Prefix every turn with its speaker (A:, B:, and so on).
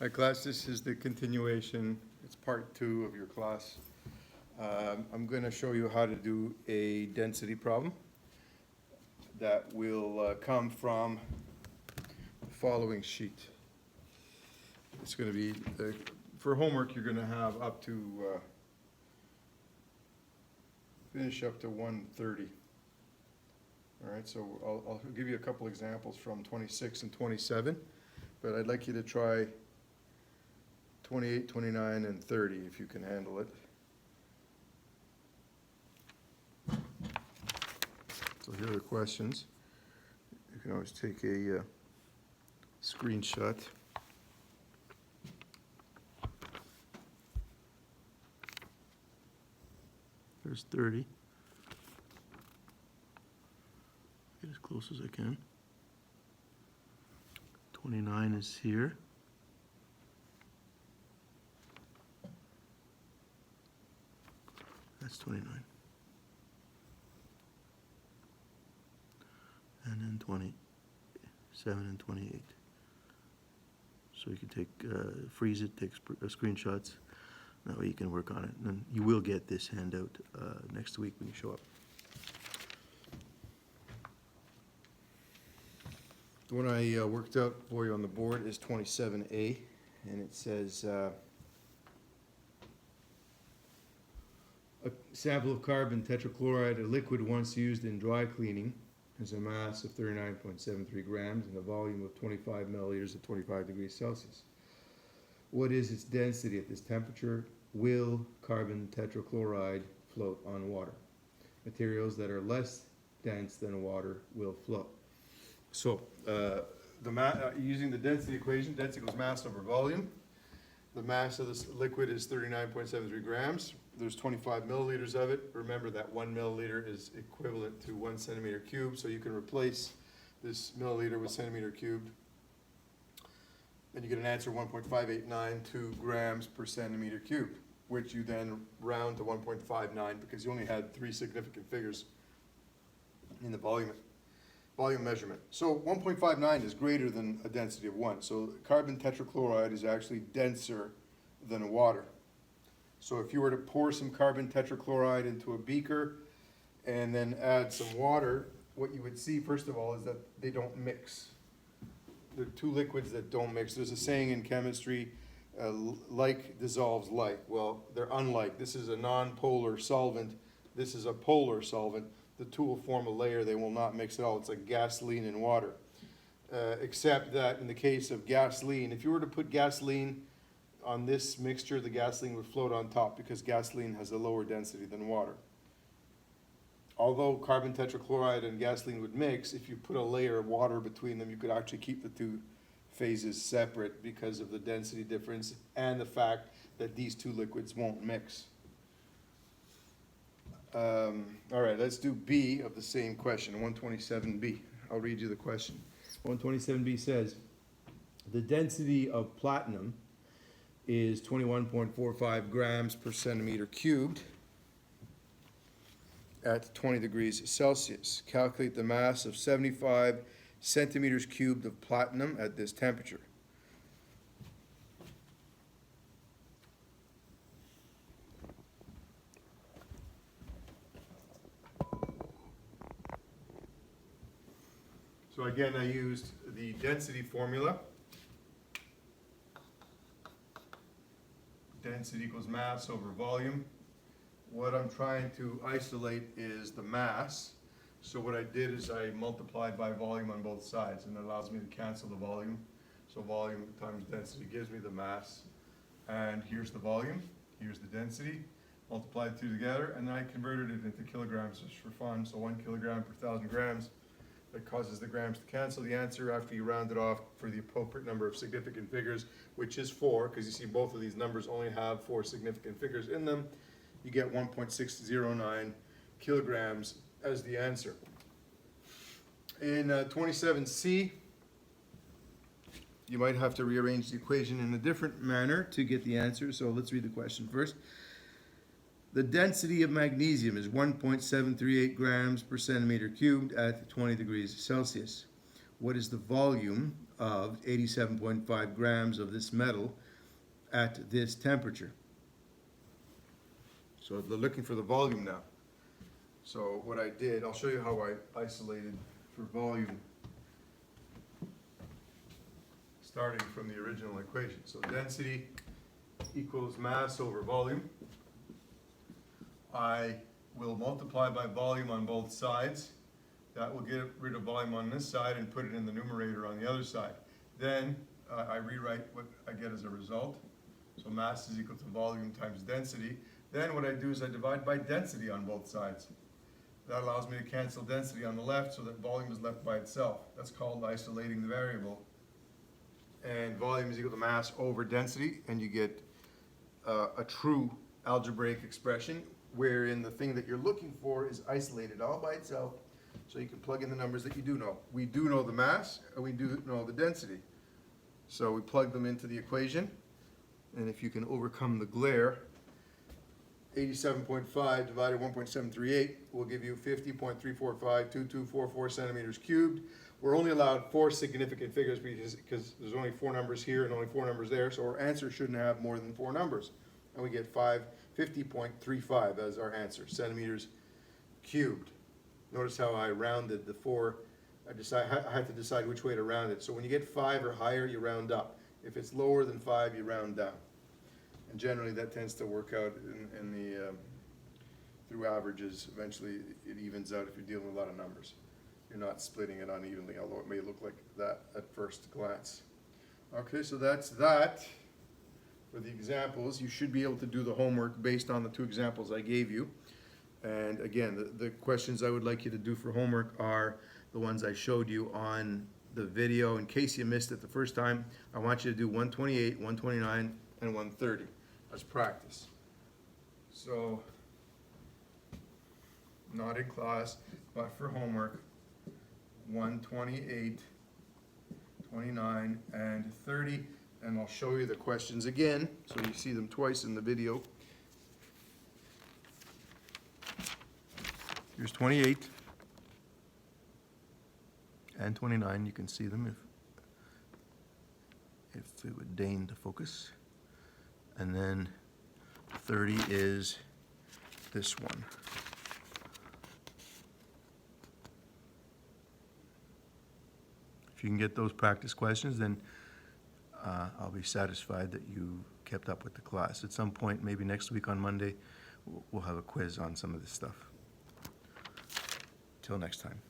A: Hi class, this is the continuation. It's part 2 of your class. I'm going to show you how to do a density problem that will come from the following sheet. It's going to be, for homework, you're going to have up to, finish up to 130. All right, so I'll give you a couple examples from 26 and 27, but I'd like you to try 28, 29, and 30 if you can handle it. So here are the questions. You can always take a screenshot. There's 30. Get as close as I can. 29 is here. That's 29. And then 27 and 28. So you can take, freeze it, take screenshots. That way you can work on it. And then you will get this handout next week when you show up. The one I worked out for you on the board is 27A, and it says, a sample of carbon tetrachloride, a liquid once used in dry cleaning, has a mass of 39.73 grams and a volume of 25 milliliters at 25 degrees Celsius. What is its density at this temperature? Will carbon tetrachloride float on water? Materials that are less dense than water will float. So, using the density equation, density equals mass over volume. The mass of this liquid is 39.73 grams. There's 25 milliliters of it. Remember that 1 milliliter is equivalent to 1 centimeter cubed, so you can replace this milliliter with centimeter cubed. And you get an answer 1.5892 grams per centimeter cubed, which you then round to 1.59 because you only had 3 significant figures in the volume measurement. So 1.59 is greater than a density of 1. So carbon tetrachloride is actually denser than water. So if you were to pour some carbon tetrachloride into a beaker and then add some water, what you would see first of all is that they don't mix. They're two liquids that don't mix. There's a saying in chemistry, like dissolves like. Well, they're unlike. This is a non-polar solvent. This is a polar solvent. The two will form a layer. They will not mix at all. It's like gasoline and water. Except that in the case of gasoline, if you were to put gasoline on this mixture, the gasoline would float on top because gasoline has a lower density than water. Although carbon tetrachloride and gasoline would mix, if you put a layer of water between them, you could actually keep the two phases separate because of the density difference and the fact that these two liquids won't mix. All right, let's do B of the same question, 127B. I'll read you the question. 127B says, the density of platinum is 21.45 grams per centimeter cubed at 20 degrees Celsius. Calculate the mass of 75 centimeters cubed of platinum at this temperature. So again, I used the density formula. Density equals mass over volume. What I'm trying to isolate is the mass. So what I did is I multiplied by volume on both sides, and it allows me to cancel the volume. So volume times density gives me the mass. And here's the volume, here's the density. Multiplied the two together, and then I converted it into kilograms just for fun. So 1 kilogram per 1,000 grams. That causes the grams to cancel. The answer after you round it off for the appropriate number of significant figures, which is 4, because you see both of these numbers only have 4 significant figures in them, you get 1.609 kilograms as the answer. In 27C, you might have to rearrange the equation in a different manner to get the answer, so let's read the question first. The density of magnesium is 1.738 grams per centimeter cubed at 20 degrees Celsius. What is the volume of 87.5 grams of this metal at this temperature. So they're looking for the volume now. So what I did, I'll show you how I isolated for volume, starting from the original equation. So density equals mass over volume. I will multiply by volume on both sides. That will get rid of volume on this side and put it in the numerator on the other side. Then I rewrite what I get as a result. So mass is equal to volume times density. Then what I do is I divide by density on both sides. That allows me to cancel density on the left so that volume is left by itself. That's called isolating the variable. And volume is equal to mass over density, and you get a true algebraic expression wherein the thing that you're looking for is isolated all by itself, so you can plug in the numbers that you do know. We do know the mass, and we do know the density. So we plug them into the equation, and if you can overcome the glare, 87.5 divided 1.738 will give you 50.3452244 centimeters cubed. We're only allowed 4 significant figures because there's only 4 numbers here and only 4 numbers there, so our answer shouldn't have more than 4 numbers. And we get 50.35 as our answer, centimeters cubed. Notice how I rounded the 4. I had to decide which way to round it. So when you get 5 or higher, you round up. If it's lower than 5, you round down. And generally that tends to work out in the through averages. Eventually it evens out if you're dealing with a lot of numbers. You're not splitting it unevenly, although it may look like that at first glance. Okay, so that's that for the examples. You should be able to do the homework based on the 2 examples I gave you. And again, the questions I would like you to do for homework are the ones I showed you on the video. In case you missed it the first time, I want you to do 128, 129, and 130 as practice. So, not in class, but for homework, 128, 29, and 30. And I'll show you the questions again, so you see them twice in the video. Here's 28 and 29. You can see them if it would deign to focus. And then 30 is this one. If you can get those practice questions, then I'll be satisfied that you kept up with the class. At some point, maybe next week on Monday, we'll have a quiz on some of this stuff. Till next time.